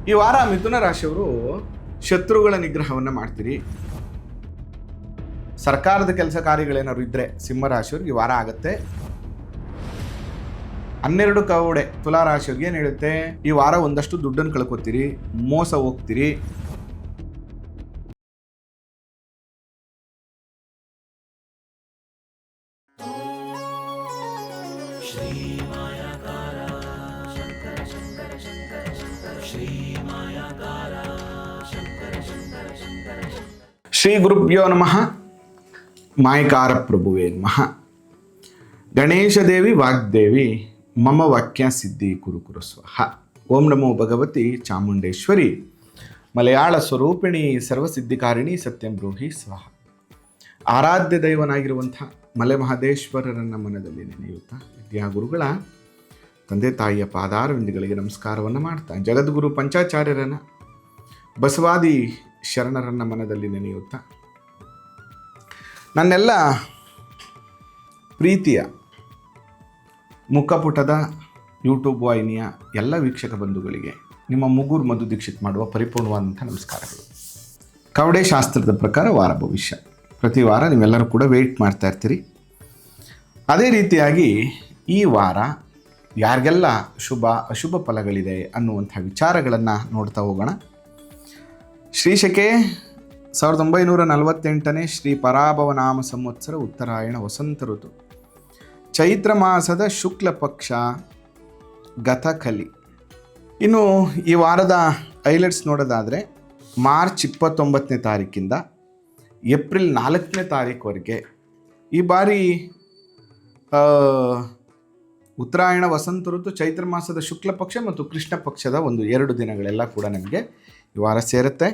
ಈ ವಾರ ಮಿಥುನ ರಾಶಿಯವರು ಶತ್ರುಗಳ ನಿಗ್ರಹವನ್ನು ಮಾಡ್ತೀರಿ. ಸರ್ಕಾರದ ಕೆಲಸ ಕಾರ್ಯಗಳೇನಾದ್ರು ಇದ್ದರೆ ಸಿಂಹರಾಶಿಯವ್ರಿಗೆ ಈ ವಾರ ಆಗುತ್ತೆ. 12 ಕವಡೆ ತುಲಾ ರಾಶಿಯವ್ರಿಗೆ ಏನು ಹೇಳುತ್ತೆ, ಈ ವಾರ ಒಂದಷ್ಟು ದುಡ್ಡನ್ನು ಕಳ್ಕೊತೀರಿ, ಮೋಸ ಹೋಗ್ತೀರಿ. ಶ್ರೀ ಗುರುಭ್ಯೋ ನಮಃ. ಮಾಯಕಾರ ಪ್ರಭುವೇ ನಮಃ. ಗಣೇಶ ದೇವಿ ವಾಗ್ದೇವಿ ಮಮ ವಾಕ್ಯ ಸಿದ್ಧಿ ಕುರು ಸ್ವಹ. ಓಂ ನಮೋ ಭಗವತಿ ಚಾಮುಂಡೇಶ್ವರಿ ಮಲಯಾಳ ಸ್ವರೂಪಿಣಿ ಸರ್ವಸಿದ್ಧಿಕಾರಿಣಿ ಸತ್ಯಂ ಬ್ರೂಹಿ ಸ್ವಹ. ಆರಾಧ್ಯ ದೈವನಾಗಿರುವಂಥ ಮಲೆ ಮಹದೇಶ್ವರರನ್ನ ಮನದಲ್ಲಿ ನೆನೆಯುತ್ತಾ ವಿದ್ಯಾಗುರುಗಳ ತಂದೆ ತಾಯಿಯ ಪಾದಾರವಿಂದಗಳಿಗೆ ನಮಸ್ಕಾರವನ್ನು ಮಾಡ್ತಾ, ಜಗದ್ಗುರು ಪಂಚಾಚಾರ್ಯರನ್ನ ಬಸವಾದಿ ಶರಣರನ್ನ ಮನದಲ್ಲಿ ನೆನೆಯುತ್ತಾ, ನನ್ನೆಲ್ಲ ಪ್ರೀತಿಯ ಮುಖಪುಟದ ಯೂಟ್ಯೂಬ್ ವಾಹಿನಿಯ ಎಲ್ಲ ವೀಕ್ಷಕ ಬಂಧುಗಳಿಗೆ ನಿಮ್ಮ ಮುಗುರು ಮಧು ದೀಕ್ಷಿತ್ ಮಾಡುವ ಪರಿಪೂರ್ಣವಾದಂಥ ನಮಸ್ಕಾರಗಳು. ಕವಡೆ ಶಾಸ್ತ್ರದ ಪ್ರಕಾರ ವಾರ ಭವಿಷ್ಯ ಪ್ರತಿ ವಾರ ನೀವೆಲ್ಲರೂ ಕೂಡ ವೆಯ್ಟ್ ಮಾಡ್ತಾ ಇರ್ತೀರಿ. ಅದೇ ರೀತಿಯಾಗಿ ಈ ವಾರ ಯಾರಿಗೆಲ್ಲ ಶುಭ ಅಶುಭ ಫಲಗಳಿದೆ ಅನ್ನುವಂಥ ವಿಚಾರಗಳನ್ನು ನೋಡ್ತಾ ಹೋಗೋಣ. ಶ್ರೀಶಕೆ 1948ನೇ ಶ್ರೀ ಪರಾಭವನಾಮ ಸಂವತ್ಸರ ಉತ್ತರಾಯಣ ವಸಂತ ಋತು ಚೈತ್ರ ಮಾಸದ ಶುಕ್ಲ ಪಕ್ಷ ಗತಕಲಿ. ಇನ್ನು ಈ ವಾರದ ಹೈಲೈಟ್ಸ್ ನೋಡೋದಾದರೆ ಮಾರ್ಚ್ 29ನೇ ತಾರೀಕಿಂದ ಏಪ್ರಿಲ್ 4ನೇ ತಾರೀಕುವರೆಗೆ ಈ ಬಾರಿ ಉತ್ತರಾಯಣ ವಸಂತ ಋತು ಚೈತ್ರ ಮಾಸದ ಶುಕ್ಲ ಪಕ್ಷ ಮತ್ತು ಕೃಷ್ಣ ಪಕ್ಷದ 2 ದಿನಗಳೆಲ್ಲ ಕೂಡ ನಮಗೆ ಈ ವಾರ ಸೇರುತ್ತೆ.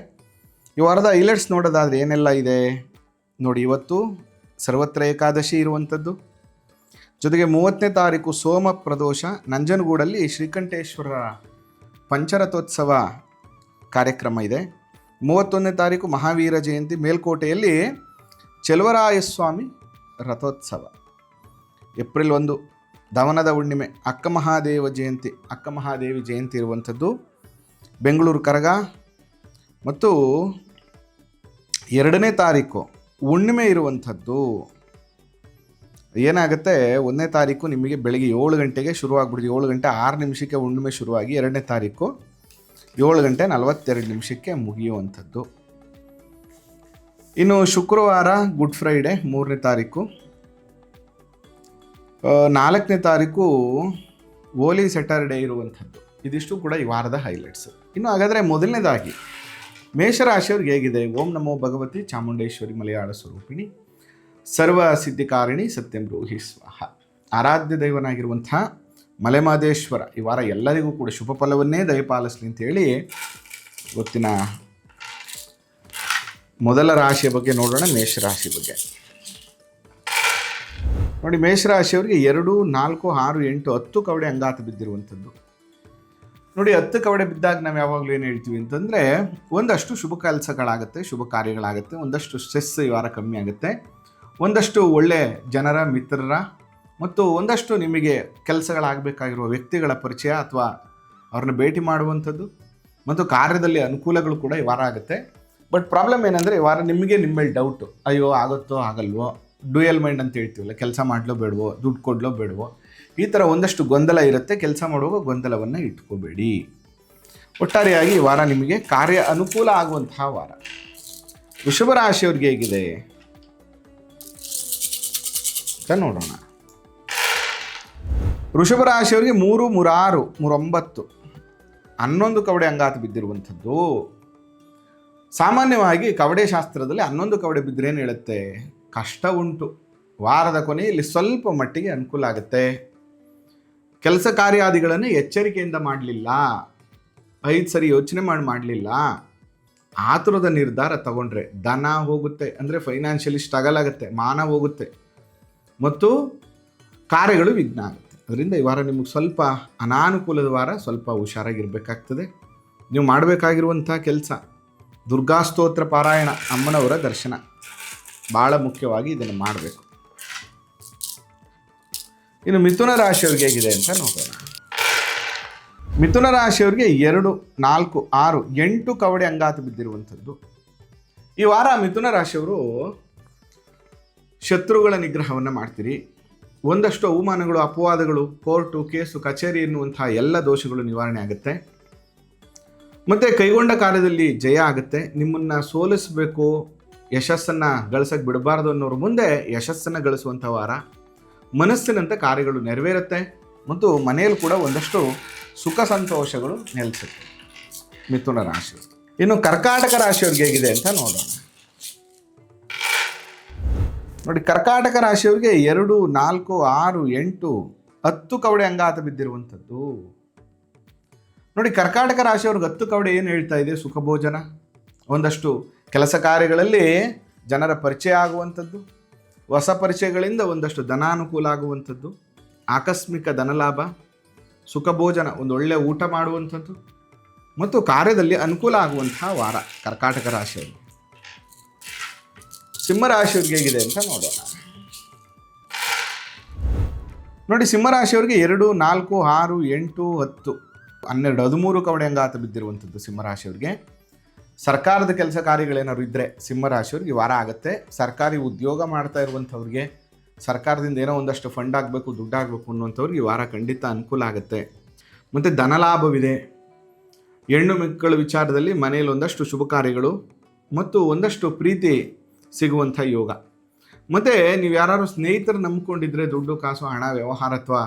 ಈ ವಾರದ ಹೈಲೈಟ್ಸ್ ನೋಡೋದಾದರೆ ಏನೆಲ್ಲ ಇದೆ ನೋಡಿ. ಇವತ್ತು ಸರ್ವತ್ರ ಏಕಾದಶಿ ಇರುವಂಥದ್ದು, ಜೊತೆಗೆ 30ನೇ ತಾರೀಕು ಸೋಮ ಪ್ರದೋಷ, ನಂಜನಗೂಡಲ್ಲಿ ಶ್ರೀಕಂಠೇಶ್ವರರ ಪಂಚರಥೋತ್ಸವ ಕಾರ್ಯಕ್ರಮ ಇದೆ. 31ನೇ ತಾರೀಕು ಮಹಾವೀರ ಜಯಂತಿ, ಮೇಲ್ಕೋಟೆಯಲ್ಲಿ ಚೆಲುವರಾಯಸ್ವಾಮಿ ರಥೋತ್ಸವ. ಏಪ್ರಿಲ್ 1 ದಮನದ ಹುಣ್ಣಿಮೆ, ಅಕ್ಕ ಮಹಾದೇವಿ ಜಯಂತಿ ಇರುವಂಥದ್ದು. ಬೆಂಗಳೂರು ಕರಗ ಮತ್ತು 2ನೇ ತಾರೀಕು ಹುಣ್ಣಿಮೆ ಇರುವಂಥದ್ದು. ಏನಾಗುತ್ತೆ, 1ನೇ ತಾರೀಕು ನಿಮಗೆ ಬೆಳಗ್ಗೆ 7 ಗಂಟೆಗೆ ಶುರುವಾಗ್ಬಿಡ್ತು. 7 ಗಂಟೆ 6 ನಿಮಿಷಕ್ಕೆ ಹುಣ್ಣಿಮೆ ಶುರುವಾಗಿ 2ನೇ ತಾರೀಕು 7 ಗಂಟೆ 42 ನಿಮಿಷಕ್ಕೆ ಮುಗಿಯುವಂಥದ್ದು. ಇನ್ನು ಶುಕ್ರವಾರ ಗುಡ್ ಫ್ರೈಡೆ 3ನೇ ತಾರೀಕು, 4ನೇ ತಾರೀಕು ಹೋಲಿ ಸ್ಯಾಟರ್ಡೇ ಇರುವಂಥದ್ದು. ಇದಿಷ್ಟು ಕೂಡ ಈ ವಾರದ ಹೈಲೈಟ್ಸ್. ಇನ್ನು ಹಾಗಾದರೆ ಮೊದಲನೇದಾಗಿ ಮೇಷರಾಶಿಯವ್ರಿಗೆ ಹೇಗಿದೆ. ಓಂ ನಮೋ ಭಗವತಿ ಚಾಮುಂಡೇಶ್ವರಿ ಮಲಯಾಳ ಸ್ವರೂಪಿಣಿ ಸರ್ವ ಸಿದ್ಧಿಕಾರಿಣಿ ಸತ್ಯಂ ಬ್ರೂಹಿ ಸ್ವಹ. ಆರಾಧ್ಯ ದೈವನಾಗಿರುವಂಥ ಮಲೆಮಹದೇಶ್ವರ ಈ ವಾರ ಎಲ್ಲರಿಗೂ ಕೂಡ ಶುಭ ಫಲವನ್ನೇ ದಯಪಾಲಿಸಲಿ ಅಂತೇಳಿ ಇವತ್ತಿನ ಮೊದಲ ರಾಶಿಯ ಬಗ್ಗೆ ನೋಡೋಣ. ಮೇಷರಾಶಿ ಬಗ್ಗೆ ನೋಡಿ. ಮೇಷರಾಶಿಯವರಿಗೆ 2, 4, 6, 8, 10 ಕವಡೆ ಅಂಗಾತ ಬಿದ್ದಿರುವಂಥದ್ದು ನೋಡಿ. 10 ಕವಡೆ ಬಿದ್ದಾಗ ನಾವು ಯಾವಾಗಲೂ ಏನು ಹೇಳ್ತೀವಿ ಅಂತಂದರೆ, ಒಂದಷ್ಟು ಶುಭ ಕೆಲಸಗಳಾಗುತ್ತೆ, ಶುಭ ಕಾರ್ಯಗಳಾಗುತ್ತೆ, ಒಂದಷ್ಟು ಸ್ಟ್ರೆಸ್ ಈ ವಾರ ಕಮ್ಮಿ ಆಗುತ್ತೆ, ಒಂದಷ್ಟು ಒಳ್ಳೆ ಜನರ ಮಿತ್ರರ ಮತ್ತು ಒಂದಷ್ಟು ನಿಮಗೆ ಕೆಲಸಗಳಾಗಬೇಕಾಗಿರುವ ವ್ಯಕ್ತಿಗಳ ಪರಿಚಯ ಅಥವಾ ಅವ್ರನ್ನ ಭೇಟಿ ಮಾಡುವಂಥದ್ದು ಮತ್ತು ಕಾರ್ಯದಲ್ಲಿ ಅನುಕೂಲಗಳು ಕೂಡ ಈ ವಾರ ಆಗುತ್ತೆ. ಬಟ್ ಪ್ರಾಬ್ಲಮ್ ಏನಂದರೆ, ಈ ವಾರ ನಿಮಗೆ ನಿಮ್ಮ ಮೇಲೆ ಡೌಟು, ಅಯ್ಯೋ ಆಗುತ್ತೋ ಆಗಲ್ವೋ, ಡ್ಯೂಯಲ್ ಮೈಂಡ್ ಅಂತ ಹೇಳ್ತೀವಲ್ಲ, ಕೆಲಸ ಮಾಡಲೋ ಬೇಡವೋ, ದುಡ್ಡು ಕೊಡಲೋ ಬೇಡವೋ, ಈ ಥರ ಒಂದಷ್ಟು ಗೊಂದಲ ಇರುತ್ತೆ. ಕೆಲಸ ಮಾಡುವಾಗ ಗೊಂದಲವನ್ನು ಇಟ್ಕೋಬೇಡಿ. ಒಟ್ಟಾರೆಯಾಗಿ ಈ ವಾರ ನಿಮಗೆ ಕಾರ್ಯ ಅನುಕೂಲ ಆಗುವಂತಹ ವಾರ. ವೃಷಭ ರಾಶಿಯವ್ರಿಗೆ ಹೇಗಿದೆ ಅಂತ ನೋಡೋಣ. ವೃಷಭ ರಾಶಿಯವರಿಗೆ 3, 3, 6, 3, 9 11 ಕವಡೆ ಅಂಗಾತ ಬಿದ್ದಿರುವಂಥದ್ದು. ಸಾಮಾನ್ಯವಾಗಿ ಕವಡೆ ಶಾಸ್ತ್ರದಲ್ಲಿ 11 ಕವಡೆ ಬಿದ್ದರೆ ಏನು ಹೇಳುತ್ತೆ, ಕಷ್ಟ ಉಂಟು. ವಾರದ ಕೊನೆಯಲ್ಲಿ ಸ್ವಲ್ಪ ಮಟ್ಟಿಗೆ ಅನುಕೂಲ ಆಗುತ್ತೆ. ಕೆಲಸ ಕಾರ್ಯಾದಿಗಳನ್ನು ಎಚ್ಚರಿಕೆಯಿಂದ ಮಾಡಲಿಲ್ಲ, 5 ಸರಿ ಯೋಚನೆ ಮಾಡಲಿಲ್ಲ, ಆತುರದ ನಿರ್ಧಾರ ತಗೊಂಡ್ರೆ ಧನ ಹೋಗುತ್ತೆ, ಅಂದರೆ ಫೈನಾನ್ಷಿಯಲಿ ಸ್ಟ್ರಗಲ್ ಆಗುತ್ತೆ, ಮಾನ ಹೋಗುತ್ತೆ ಮತ್ತು ಕಾರ್ಯಗಳು ವಿಘ್ನ ಆಗುತ್ತೆ. ಅದರಿಂದ ಈ ವಾರ ನಿಮಗೆ ಸ್ವಲ್ಪ ಅನಾನುಕೂಲದ ವಾರ. ಸ್ವಲ್ಪ ಹುಷಾರಾಗಿರ್ಬೇಕಾಗ್ತದೆ. ನೀವು ಮಾಡಬೇಕಾಗಿರುವಂಥ ಕೆಲಸ ದುರ್ಗಾಸ್ತೋತ್ರ ಪಾರಾಯಣ, ಅಮ್ಮನವರ ದರ್ಶನ ಭಾಳ ಮುಖ್ಯವಾಗಿ ಇದನ್ನು ಮಾಡಬೇಕು. ಇನ್ನು ಮಿಥುನ ರಾಶಿಯವ್ರಿಗೆ ಹೇಗಿದೆ ಅಂತ ನೋಡೋಣ. ಮಿಥುನ ರಾಶಿಯವರಿಗೆ 2, 4, 6, 8 ಕವಡೆ ಅಂಗಾತ ಬಿದ್ದಿರುವಂಥದ್ದು. ಈ ವಾರ ಮಿಥುನ ರಾಶಿಯವರು ಶತ್ರುಗಳ ನಿಗ್ರಹವನ್ನು ಮಾಡ್ತೀರಿ. ಒಂದಷ್ಟು ಅವಮಾನಗಳು, ಅಪವಾದಗಳು, ಕೋರ್ಟು, ಕೇಸು, ಕಚೇರಿ ಎನ್ನುವಂತಹ ಎಲ್ಲ ದೋಷಗಳು ನಿವಾರಣೆ ಆಗುತ್ತೆ. ಮತ್ತು ಕೈಗೊಂಡ ಕಾರ್ಯದಲ್ಲಿ ಜಯ ಆಗುತ್ತೆ. ನಿಮ್ಮನ್ನು ಸೋಲಿಸಬೇಕು, ಯಶಸ್ಸನ್ನು ಗಳಿಸಕ್ಕೆ ಬಿಡಬಾರ್ದು ಅನ್ನೋರು ಮುಂದೆ ಯಶಸ್ಸನ್ನು ಗಳಿಸುವಂಥ ವಾರ. ಮನಸ್ಸಿನಂಥ ಕಾರ್ಯಗಳು ನೆರವೇರುತ್ತೆ ಮತ್ತು ಮನೆಯಲ್ಲಿ ಕೂಡ ಒಂದಷ್ಟು ಸುಖ ಸಂತೋಷಗಳು ನೆಲೆಸುತ್ತೆ ಮಿಥುನ ರಾಶಿ. ಇನ್ನು ಕರ್ಕಾಟಕ ರಾಶಿಯವ್ರಿಗೆ ಹೇಗಿದೆ ಅಂತ ನೋಡೋಣ. ನೋಡಿ, ಕರ್ಕಾಟಕ ರಾಶಿಯವ್ರಿಗೆ 2, 4, 6, 8, 10 ಕವಡೆ ಅಂಗಾತ ಬಿದ್ದಿರುವಂಥದ್ದು. ನೋಡಿ, ಕರ್ಕಾಟಕ ರಾಶಿಯವ್ರಿಗೆ 10 ಕವಡೆ ಏನು ಹೇಳ್ತಾ ಇದೆ? ಸುಖ ಭೋಜನ, ಒಂದಷ್ಟು ಕೆಲಸ ಕಾರ್ಯಗಳಲ್ಲಿ ಜನರ ಪರಿಚಯ ಆಗುವಂಥದ್ದು, ಹೊಸ ಪರಿಚಯಗಳಿಂದ ಒಂದಷ್ಟು ಧನಾನುಕೂಲ ಆಗುವಂಥದ್ದು, ಆಕಸ್ಮಿಕ ಧನಲಾಭ, ಸುಖ ಭೋಜನ, ಒಂದು ಒಳ್ಳೆಯ ಊಟ ಮಾಡುವಂಥದ್ದು ಮತ್ತು ಕಾರ್ಯದಲ್ಲಿ ಅನುಕೂಲ ಆಗುವಂತಹ ವಾರ ಕರ್ಕಾಟಕ ರಾಶಿಯವರು. ಸಿಂಹರಾಶಿಯವ್ರಿಗೆ ಹೇಗಿದೆ ಅಂತ ನೋಡೋಣ. ನೋಡಿ, ಸಿಂಹರಾಶಿಯವ್ರಿಗೆ 2, 4, 6, 8, 10, 12, 13 ಕವಡೆ ಅಂಗಾತ ಬಿದ್ದಿರುವಂಥದ್ದು ಸಿಂಹರಾಶಿಯವ್ರಿಗೆ. ಸರ್ಕಾರದ ಕೆಲಸ ಕಾರ್ಯಗಳೇನಾದ್ರು ಇದ್ದರೆ ಸಿಂಹರಾಶಿಯವ್ರಿಗೆ ಈ ವಾರ ಆಗುತ್ತೆ. ಸರ್ಕಾರಿ ಉದ್ಯೋಗ ಮಾಡ್ತಾ ಇರುವಂಥವ್ರಿಗೆ, ಸರ್ಕಾರದಿಂದ ಏನೋ ಒಂದಷ್ಟು ಫಂಡ್ ಆಗಬೇಕು, ದುಡ್ಡು ಆಗಬೇಕು ಅನ್ನುವಂಥವ್ರಿಗೆ ಈ ವಾರ ಖಂಡಿತ ಅನುಕೂಲ ಆಗುತ್ತೆ. ಮತ್ತು ಧನಲಾಭವಿದೆ. ಹೆಣ್ಣು ಮಕ್ಕಳ ವಿಚಾರದಲ್ಲಿ ಮನೆಯಲ್ಲಿ ಒಂದಷ್ಟು ಶುಭ ಕಾರ್ಯಗಳು ಮತ್ತು ಒಂದಷ್ಟು ಪ್ರೀತಿ ಸಿಗುವಂಥ ಯೋಗ. ಮತ್ತು ನೀವು ಯಾರು ಸ್ನೇಹಿತರು ನಂಬ್ಕೊಂಡಿದ್ರೆ ದುಡ್ಡು, ಕಾಸು, ಹಣ, ವ್ಯವಹಾರ ಅಥವಾ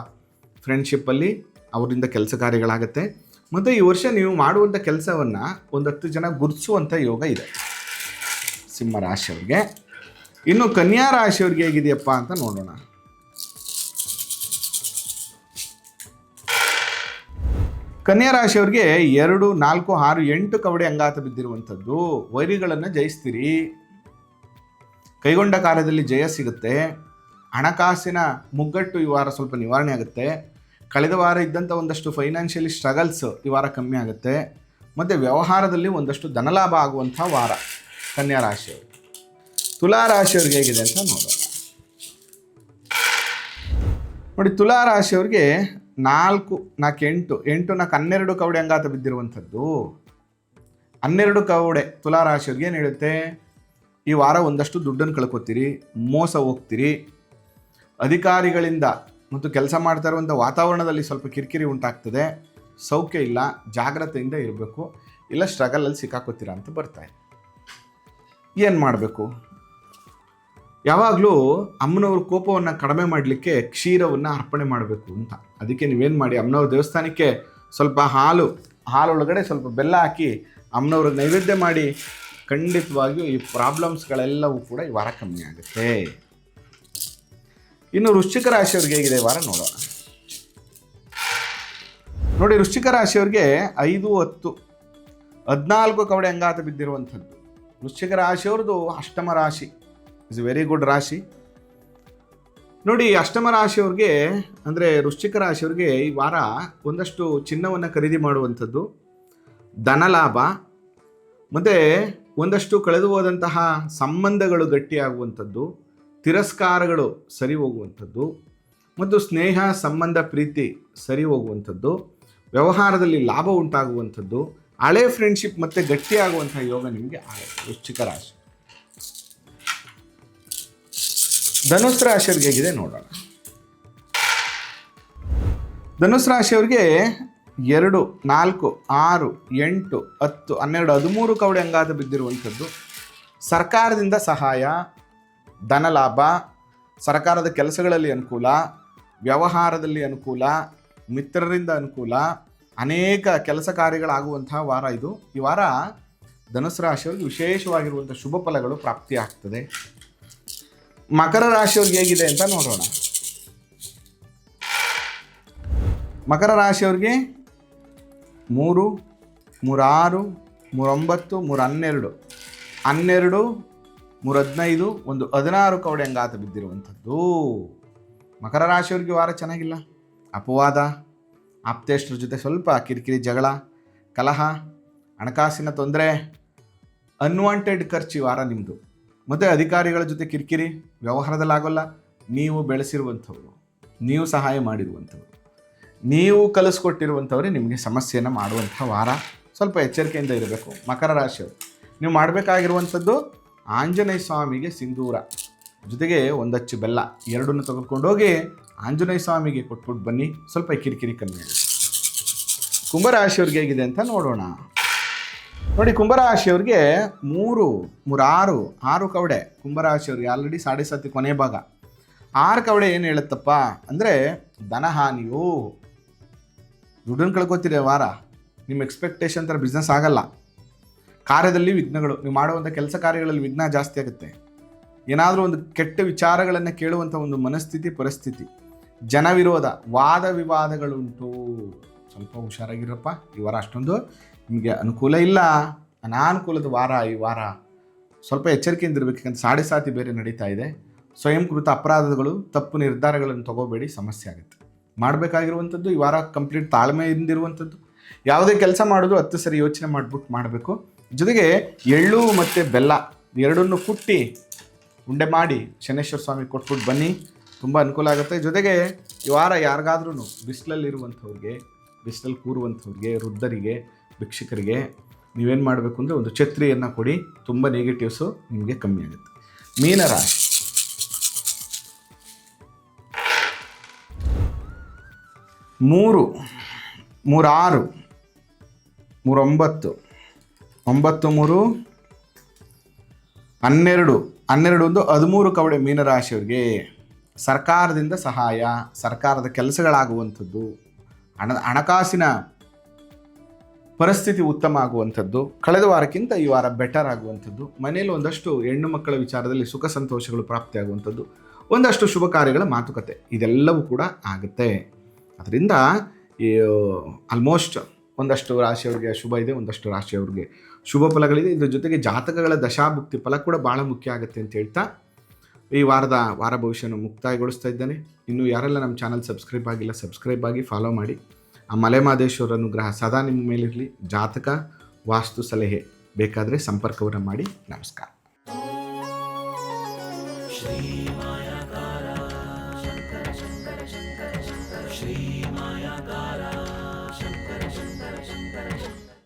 ಫ್ರೆಂಡ್ಶಿಪ್ಪಲ್ಲಿ ಅವರಿಂದ ಕೆಲಸ ಕಾರ್ಯಗಳಾಗುತ್ತೆ. ಮತ್ತು ಈ ವರ್ಷ ನೀವು ಮಾಡುವಂಥ ಕೆಲಸವನ್ನು 10 ಜನ ಗುರುತಿಸುವಂಥ ಯೋಗ ಇದೆ ಸಿಂಹರಾಶಿಯವ್ರಿಗೆ. ಇನ್ನು ಕನ್ಯಾ ರಾಶಿಯವ್ರಿಗೆ ಹೇಗಿದೆಯಪ್ಪ ಅಂತ ನೋಡೋಣ. ಕನ್ಯಾ ರಾಶಿಯವ್ರಿಗೆ 2, 4, 6, 8 ಕವಡೆ ಅಂಗಾತ ಬಿದ್ದಿರುವಂಥದ್ದು. ವೈರಿಗಳನ್ನು ಜಯಿಸ್ತೀರಿ. ಕೈಗೊಂಡ ಕಾರ್ಯದಲ್ಲಿ ಜಯ ಸಿಗುತ್ತೆ. ಹಣಕಾಸಿನ ಮುಗ್ಗಟ್ಟು ಈ ವಾರ ಸ್ವಲ್ಪ ನಿವಾರಣೆ ಆಗುತ್ತೆ. ಕಳೆದ ವಾರ ಇದ್ದಂಥ ಒಂದಷ್ಟು ಫೈನಾನ್ಷಿಯಲಿ ಸ್ಟ್ರಗಲ್ಸ್ ಈ ವಾರ ಕಮ್ಮಿ ಆಗುತ್ತೆ. ಮತ್ತು ವ್ಯವಹಾರದಲ್ಲಿ ಒಂದಷ್ಟು ಧನಲಾಭ ಆಗುವಂಥ ವಾರ ಕನ್ಯಾ ರಾಶಿಯವರು. ತುಲಾ ರಾಶಿಯವ್ರಿಗೆ ಹೇಗಿದೆ ಅಂತ ನೋಡೋಣ. ನೋಡಿ, ತುಲಾ ರಾಶಿಯವ್ರಿಗೆ 4, 4, 8, 8, 4, 12 ಕವಡೆ ಅಂಗಾತ ಬಿದ್ದಿರುವಂಥದ್ದು. 12 ಕವಡೆ ತುಲಾ ರಾಶಿಯವ್ರಿಗೆ ಏನು ಹೇಳುತ್ತೆ? ಈ ವಾರ ಒಂದಷ್ಟು ದುಡ್ಡನ್ನು ಕಳ್ಕೊತೀರಿ, ಮೋಸ ಹೋಗ್ತೀರಿ. ಅಧಿಕಾರಿಗಳಿಂದ ಮತ್ತು ಕೆಲಸ ಮಾಡ್ತಾ ಇರುವಂಥ ವಾತಾವರಣದಲ್ಲಿ ಸ್ವಲ್ಪ ಕಿರಿಕಿರಿ ಉಂಟಾಗ್ತದೆ. ಸೌಖ್ಯ ಇಲ್ಲ, ಜಾಗ್ರತೆಯಿಂದ ಇರಬೇಕು, ಇಲ್ಲ ಸ್ಟ್ರಗಲಲ್ಲಿ ಸಿಕ್ಕಾಕೋತೀರಾ ಅಂತ ಬರ್ತಾಯಿದೆ. ಏನು ಮಾಡಬೇಕು? ಯಾವಾಗಲೂ ಅಮ್ಮನವ್ರ ಕೋಪವನ್ನು ಕಡಿಮೆ ಮಾಡಲಿಕ್ಕೆ ಕ್ಷೀರವನ್ನು ಅರ್ಪಣೆ ಮಾಡಬೇಕು ಅಂತ. ಅದಕ್ಕೆ ನೀವೇನು ಮಾಡಿ, ಅಮ್ಮನವ್ರ ದೇವಸ್ಥಾನಕ್ಕೆ ಸ್ವಲ್ಪ ಹಾಲೊಳಗಡೆ ಸ್ವಲ್ಪ ಬೆಲ್ಲ ಹಾಕಿ ಅಮ್ಮನವ್ರಿಗೆ ನೈವೇದ್ಯ ಮಾಡಿ. ಖಂಡಿತವಾಗಿಯೂ ಈ ಪ್ರಾಬ್ಲಮ್ಸ್ಗಳೆಲ್ಲವೂ ಕೂಡ ಈ ವಾರ ಕಮ್ಮಿ ಆಗುತ್ತೆ. ಇನ್ನು ವೃಶ್ಚಿಕ ರಾಶಿಯವ್ರಿಗೆ ಹೇಗಿದೆ ವಾರ ನೋಡೋಣ. ನೋಡಿ, ವೃಶ್ಚಿಕ ರಾಶಿಯವ್ರಿಗೆ 5, 10, 14 ಕವಡೆ ಅಂಗಾತ ಬಿದ್ದಿರುವಂಥದ್ದು. ವೃಶ್ಚಿಕ ರಾಶಿಯವ್ರದ್ದು ಅಷ್ಟಮ ರಾಶಿ, ಇಸ್ ವೆರಿ ಗುಡ್ ರಾಶಿ. ನೋಡಿ, ಅಷ್ಟಮ ರಾಶಿಯವ್ರಿಗೆ ಅಂದರೆ ವೃಶ್ಚಿಕ ರಾಶಿಯವ್ರಿಗೆ ಈ ವಾರ ಒಂದಷ್ಟು ಚಿನ್ನವನ್ನು ಖರೀದಿ ಮಾಡುವಂಥದ್ದು, ಧನಲಾಭ ಮತ್ತು ಒಂದಷ್ಟು ಕಳೆದು ಹೋದಂತಹ ಸಂಬಂಧಗಳು ಗಟ್ಟಿಯಾಗುವಂಥದ್ದು, ತಿರಸ್ಕಾರಗಳು ಸರಿ ಹೋಗುವಂಥದ್ದು ಮತ್ತು ಸ್ನೇಹ, ಸಂಬಂಧ, ಪ್ರೀತಿ ಸರಿ ಹೋಗುವಂಥದ್ದು, ವ್ಯವಹಾರದಲ್ಲಿ ಲಾಭ ಉಂಟಾಗುವಂಥದ್ದು, ಹಳೆ ಫ್ರೆಂಡ್ಶಿಪ್ ಮತ್ತೆ ಗಟ್ಟಿಯಾಗುವಂಥ ಯೋಗ ನಿಮಗೆ ಆಗುತ್ತೆ ವೃಶ್ಚಿಕ ರಾಶಿ. ಧನುಸ್ ರಾಶಿಯವ್ರಿಗೆ ಹೇಗಿದೆ ನೋಡೋಣ. ಧನುಸ್ ರಾಶಿಯವ್ರಿಗೆ 2, 4, 6, 8, 10, 12, 13 ಕವಡೆ ಅಂಗಾತ ಬಿದ್ದಿರುವಂಥದ್ದು. ಸರ್ಕಾರದಿಂದ ಸಹಾಯ, ಧನಲಾಭ, ಸರ್ಕಾರದ ಕೆಲಸಗಳಲ್ಲಿ ಅನುಕೂಲ, ವ್ಯವಹಾರದಲ್ಲಿ ಅನುಕೂಲ, ಮಿತ್ರರಿಂದ ಅನುಕೂಲ, ಅನೇಕ ಕೆಲಸ ಕಾರ್ಯಗಳಾಗುವಂತಹ ವಾರ ಇದು. ಈ ವಾರ ಧನುಸ್ ರಾಶಿಯವ್ರಿಗೆ ವಿಶೇಷವಾಗಿರುವಂಥ ಶುಭ ಫಲಗಳು ಪ್ರಾಪ್ತಿಯಾಗ್ತದೆ. ಮಕರ ರಾಶಿಯವ್ರಿಗೆ ಹೇಗಿದೆ ಅಂತ ನೋಡೋಣ. ಮಕರ ರಾಶಿಯವ್ರಿಗೆ 3, 3, 6, 3, 9, 3, 12, 12, 3, 15, 16 ಕವಡೆ ಅಂಗಾತ ಬಿದ್ದಿರುವಂಥದ್ದು. ಮಕರ ರಾಶಿಯವ್ರಿಗೆ ವಾರ ಚೆನ್ನಾಗಿಲ್ಲ. ಅಪವಾದ, ಆಪ್ತೇಷ್ಟರ ಜೊತೆ ಸ್ವಲ್ಪ ಕಿರಿಕಿರಿ, ಜಗಳ, ಕಲಹ, ಹಣಕಾಸಿನ ತೊಂದರೆ, ಅನ್ವಾಂಟೆಡ್ ಖರ್ಚು ವಾರ ನಿಮ್ಮದು. ಮತ್ತು ಅಧಿಕಾರಿಗಳ ಜೊತೆ ಕಿರಿಕಿರಿ, ವ್ಯವಹಾರದಲ್ಲಾಗೋಲ್ಲ. ನೀವು ಬೆಳೆಸಿರುವಂಥವ್ರು, ನೀವು ಸಹಾಯ ಮಾಡಿರುವಂಥವ್ರು, ನೀವು ಕಲಿಸ್ಕೊಟ್ಟಿರುವಂಥವ್ರೆ ನಿಮಗೆ ಸಮಸ್ಯೆಯನ್ನು ಮಾಡುವಂಥ ವಾರ. ಸ್ವಲ್ಪ ಎಚ್ಚರಿಕೆಯಿಂದ ಇರಬೇಕು. ಮಕರ ರಾಶಿಯವರು ನೀವು ಮಾಡಬೇಕಾಗಿರುವಂಥದ್ದು ಆಂಜನೇಯ ಸ್ವಾಮಿಗೆ ಸಿಂಧೂರ ಜೊತೆಗೆ ಒಂದಚ್ಚು ಬೆಲ್ಲ ಎರಡನ್ನು ತೆಗೆದುಕೊಂಡೋಗಿ ಆಂಜನೇಯ ಸ್ವಾಮಿಗೆ ಕೊಟ್ಬಿಟ್ಟು ಬನ್ನಿ, ಸ್ವಲ್ಪ ಕಿರಿಕಿರಿ ಕಮ್ಮಿ ಆಗುತ್ತೆ. ಕುಂಭರಾಶಿಯವ್ರಿಗೆ ಹೇಗಿದೆ ಅಂತ ನೋಡೋಣ. ನೋಡಿ, ಕುಂಭರಾಶಿಯವ್ರಿಗೆ ಆರು ಕವಡೆ. ಕುಂಭರಾಶಿಯವ್ರಿಗೆ ಆಲ್ರೆಡಿ 7.5 ಕೊನೆ ಭಾಗ. 6 ಕವಡೆ ಏನು ಹೇಳುತ್ತಪ್ಪ ಅಂದರೆ ಧನಹಾನಿಯು, ದುಡ್ಡನ್ನು ಕಳ್ಕೊತೀರಿ ವಾರ. ನಿಮ್ಮ ಎಕ್ಸ್ಪೆಕ್ಟೇಷನ್ ಥರ ಬಿಸ್ನೆಸ್ ಆಗಲ್ಲ. ಕಾರ್ಯದಲ್ಲಿ ವಿಘ್ನಗಳು, ನೀವು ಮಾಡುವಂಥ ಕೆಲಸ ಕಾರ್ಯಗಳಲ್ಲಿ ವಿಘ್ನ ಜಾಸ್ತಿ ಆಗುತ್ತೆ. ಏನಾದರೂ ಒಂದು ಕೆಟ್ಟ ವಿಚಾರಗಳನ್ನು ಕೇಳುವಂಥ ಒಂದು ಮನಸ್ಥಿತಿ ಪರಿಸ್ಥಿತಿ, ಜನ ವಿರೋಧ, ವಾದ ವಿವಾದಗಳುಂಟು. ಸ್ವಲ್ಪ ಹುಷಾರಾಗಿರಪ್ಪ. ಈ ವಾರ ಅಷ್ಟೊಂದು ನಿಮಗೆ ಅನುಕೂಲ ಇಲ್ಲ, ಅನಾನುಕೂಲದ ವಾರ. ಈ ವಾರ ಸ್ವಲ್ಪ ಎಚ್ಚರಿಕೆಯಿಂದ ಇರಬೇಕಂತ 7.5 ಬೇರೆ ನಡೀತಾ ಇದೆ. ಸ್ವಯಂಕೃತ ಅಪರಾಧಗಳು, ತಪ್ಪು ನಿರ್ಧಾರಗಳನ್ನು ತಗೋಬೇಡಿ, ಸಮಸ್ಯೆ ಆಗುತ್ತೆ. ಮಾಡಬೇಕಾಗಿರುವಂಥದ್ದು ಈ ವಾರ ಕಂಪ್ಲೀಟ್ ತಾಳ್ಮೆಯಿಂದಿರುವಂಥದ್ದು. ಯಾವುದೇ ಕೆಲಸ ಮಾಡೋದು 10 ಸರಿ ಯೋಚನೆ ಮಾಡಿಬಿಟ್ಟು ಮಾಡಬೇಕು. ಜೊತೆಗೆ ಎಳ್ಳು ಮತ್ತು ಬೆಲ್ಲ ಎರಡನ್ನು ಕುಟ್ಟಿ ಉಂಡೆ ಮಾಡಿ ಶನೇಶ್ವರ ಸ್ವಾಮಿ ಕೊಟ್ಬಿಟ್ಟು ಬನ್ನಿ, ತುಂಬ ಅನುಕೂಲ ಆಗುತ್ತೆ. ಜೊತೆಗೆ ಈ ವಾರ ಯಾರಿಗಾದ್ರೂ ಬಿಸಿಲಲ್ಲಿರುವಂಥವ್ರಿಗೆ, ಬಿಸಿಲಲ್ಲಿ ಕೂರುವಂಥವ್ರಿಗೆ, ವೃದ್ಧರಿಗೆ, ಭಿಕ್ಷುಕರಿಗೆ ನೀವೇನು ಮಾಡಬೇಕು ಅಂದರೆ ಒಂದು ಛತ್ರಿಯನ್ನು ಕೊಡಿ, ತುಂಬ ನೆಗೆಟಿವ್ಸು ನಿಮಗೆ ಕಮ್ಮಿ ಆಗುತ್ತೆ. ಮೀನರಾಶಿ 3, 6, 9, 9, 3, 12 ಒಂದು 13 ಕವಡೆ ಮೀನರಾಶಿಯವರಿಗೆ ಸರ್ಕಾರದಿಂದ ಸಹಾಯ, ಸರ್ಕಾರದ ಕೆಲಸಗಳಾಗುವಂಥದ್ದು, ಹಣಕಾಸಿನ ಪರಿಸ್ಥಿತಿ ಉತ್ತಮ ಆಗುವಂಥದ್ದು, ಕಳೆದ ವಾರಕ್ಕಿಂತ ಈ ವಾರ ಬೆಟರ್ ಆಗುವಂಥದ್ದು, ಮನೆಯಲ್ಲಿ ಒಂದಷ್ಟು ಹೆಣ್ಣು ಮಕ್ಕಳ ವಿಚಾರದಲ್ಲಿ ಸುಖ ಸಂತೋಷಗಳು ಪ್ರಾಪ್ತಿಯಾಗುವಂಥದ್ದು, ಒಂದಷ್ಟು ಶುಭ ಕಾರ್ಯಗಳ ಮಾತುಕತೆ, ಇದೆಲ್ಲವೂ ಕೂಡ ಆಗುತ್ತೆ. ಅದರಿಂದ ಆಲ್ಮೋಸ್ಟ್ ಒಂದಷ್ಟು ರಾಶಿಯವರಿಗೆ ಶುಭ ಇದೆ, ಒಂದಷ್ಟು ರಾಶಿಯವರಿಗೆ ಶುಭ ಫಲಗಳಿದೆ. ಇದ್ರ ಜೊತೆಗೆ ಜಾತಕಗಳ ದಶಾಭುಕ್ತಿ ಫಲ ಕೂಡ ಭಾಳ ಮುಖ್ಯ ಆಗುತ್ತೆ ಅಂತ ಹೇಳ್ತಾ ಈ ವಾರ ಭವಿಷ್ಯನ ಮುಕ್ತಾಯಗೊಳಿಸ್ತಾ ಇದ್ದೇನೆ. ಇನ್ನು ಯಾರೆಲ್ಲ ನಮ್ಮ ಚಾನಲ್ ಸಬ್ಸ್ಕ್ರೈಬ್ ಆಗಿಲ್ಲ, ಸಬ್ಸ್ಕ್ರೈಬ್ ಆಗಿ ಫಾಲೋ ಮಾಡಿ. ಆ ಮಲೆಮಹದೇಶ್ವರ ಅನುಗ್ರಹ ಸದಾ ನಿಮ್ಮ ಮೇಲಿರಲಿ. ಜಾತಕ ವಾಸ್ತು ಸಲಹೆ ಬೇಕಾದರೆ ಸಂಪರ್ಕವನ್ನು ಮಾಡಿ. ನಮಸ್ಕಾರ.